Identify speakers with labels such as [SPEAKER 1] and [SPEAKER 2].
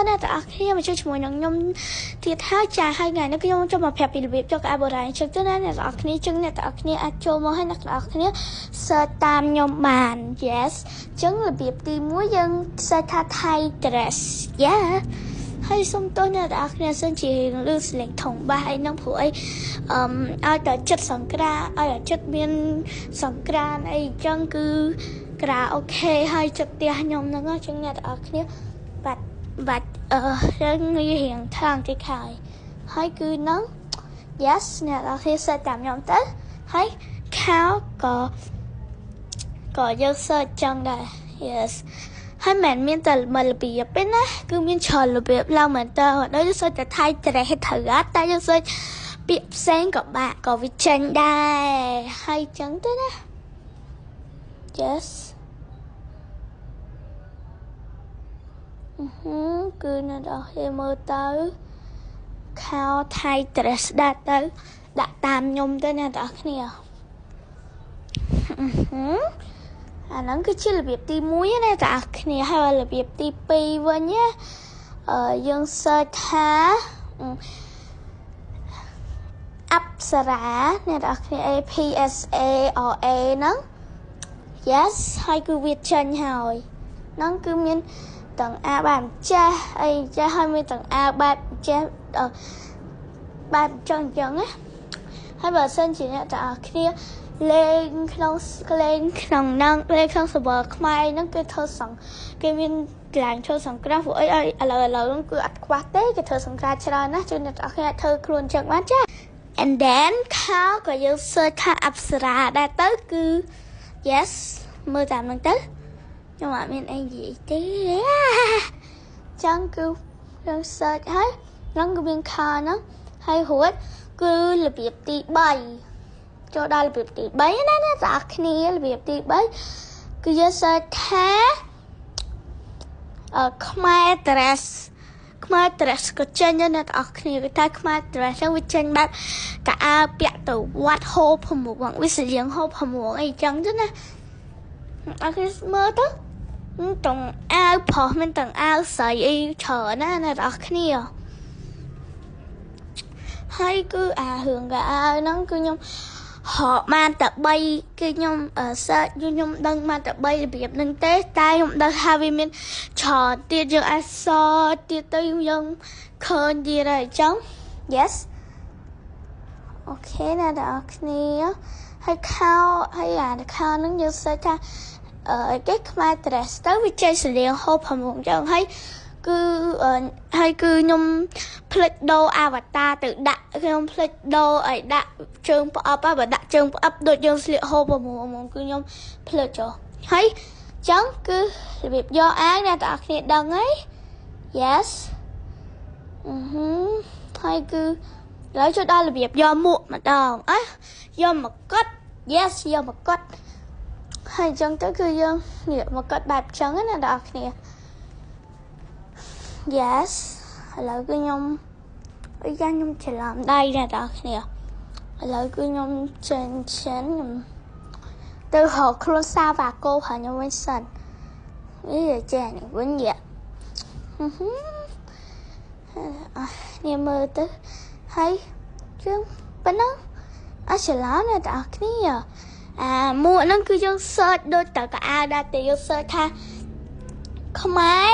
[SPEAKER 1] nè ta khi mà chơiជាមួយនឹងខ្ញុំទៀតហើយចាហើយថ្ងៃនេះខ្ញុំចូលមកប្រាប់ពីរបៀបចូលកៅអៅបុរាណចឹងទៅណាអ្នកទាំងអស់គ្នាចឹងអ្នកទាំងអស់គ្នាអាចចូលមកហើយអ្នកទាំងអស់គ្នា search តាមខ្ញុំបាន yes ចឹងរបៀបទី1យើង search ថា Thai dress yeah ហើយសុំទោសអ្នកទាំងអស់គ្នាសិនជាលឺសលេងធំបាសអីហ្នឹងព្រោះអីឲ្យតែចិត្តសង្ក្រាឲ្យតែចិត្តមានសង្ក្រានអីចឹងគឺក្រាអូខេហើយចិត្តផ្ទះខ្ញុំហ្នឹងចឹងអ្នកទាំងអស់គ្នាបាច់រឿងនេះរៀងខាងទីខាយហើយគឺហ្នឹង yes អ្នកទាំងអស់គ្នា search តាមខ្ញុំទៅហើយខោក៏យើង search ចឹងដែរ yes ហើយមិនមានតែមួយរបៀបទេណាគឺមានច្រើនរបៀបឡើងមែនតើដូចយើង search តែ Thai dress ត្រូវអត់តែយើង search ពាក្យផ្សេងក៏បាក់ក៏វាចេញដែរហើយចឹងទៅណា yes គឺអ្នកទាំងអស់គ្នាមើលទៅខោ Thai dress ដែរទៅដាក់តាមខ្ញុំទៅអ្នកទាំងអស់គ្នាអាហ្នឹងគឺជារបៀបទី1ណាអ្នកទាំងអស់គ្នាហើយរបៀបទី2វិញណាយើង search ថាអប្សរាអ្នកទាំងអស់គ្នា APSARA ហ្នឹង yes ហើយគឺវាចេញហើយហ្នឹងគឺមានទាំងអាបែបចាស់អីចាស់ហើយមានទាំងអាបែបចាស់បែបចឹងណាហើយបើសិនជាអ្នកទាំងអស់គ្នាលេងក្នុងហ្នឹងលេងក្នុង server ខ្មែរហ្នឹងគេធ្វើគេមានកន្លែងធ្វើសង្គ្រាមព្រោះអីឥឡូវហ្នឹងគឺអត់ខ្វះទេគេធ្វើសង្គ្រាមច្រើនណាស់ជួយអ្នកទាំងអស់គ្នាអាចធ្វើខ្លួនចឹងបានចា and then ខោក៏យើង search ថាអប្សរាដែរទៅគឺ yes មើលតាមហ្នឹងទៅខ្ញុំអត់មានអីនិយាយទេចឹងគឺយើង search ហើយហ្នឹងគឺមានខោហ្នឹងហើយរួចគឺរបៀបទី3ចូលដល់របៀបទី3ណាអ្នកទាំងអស់គ្នារបៀបទី3គឺយើង search ថាខ្មែរ dress ក៏ចេញដែរអ្នកទាំងអស់គ្នាគឺថាខ្មែរ dress ហ្នឹងវាចេញបែបកៅអៅពាក់ទៅវត្តហូបប្រមួងវាស្លៀងហូបប្រមួងអីចឹងទៅណាអរគុណមើលទៅទាំងអាវប្រុសមានទាំងអាវស្រីអីច្រើនណាអ្នកទាំងអស់គ្នាហើយគឺរឿងកៅអៅហ្នឹងគឺខ្ញុំហកបានតែ3គឺខ្ញុំ search ខ្ញុំដឹងបានតែ3របៀបហ្នឹងទេតែខ្ញុំដឹងថាវាមានច្រើនទៀតយើងអាចសទៀតទៅយើងឃើញទៀតហើយអញ្ចឹង yes អូខេណាអ្នកទាំងអស់គ្នាហើយខោហ្នឹងយើង search ថាគេខ្មែរ dress ទៅវាចេញស្លៀងហូបប្រមងចឹងហើយគឺខ្ញុំផ្លិចដូរ avatar ទៅដាក់ខ្ញុំផ្លិចដូរឲ្យដាក់ជើងផ្អប់បើដាក់ជើងផ្អប់ដូចយើងស្លៀកហូបប្រមងគឺខ្ញុំផ្លិចចុះហើយចឹងគឺរបៀបយកអាវអ្នកទាំងអស់គ្នាដឹងហើយ yes ហើយគឺឥឡូវចូលដល់របៀបយកមួកម្ដងយកមកកត់ yes យកមកកត់ហើយចឹងទៅគឺយើងងាកមកកត់បែបចឹងណាអ្នកទាំងអស់គ្នា yes ឥឡូវគឺខ្ញុំច្រឡំដៃអ្នកទាំងអស់គ្នាឥឡូវគឺខ្ញុំចេញខ្ញុំទៅរកខ្លួនសាវ៉ាកូហើយខ្ញុំវិញសិននេះចេះនេះវិញនេះនេះមើលទៅហើយជាងប៉ុណ្ណឹងច្រឡំអ្នកទាំងអស់គ្នាមួកហ្នឹងគឺយើង search ដូចតើកៅអៅដែរតែយើង search ថាខ្មែរ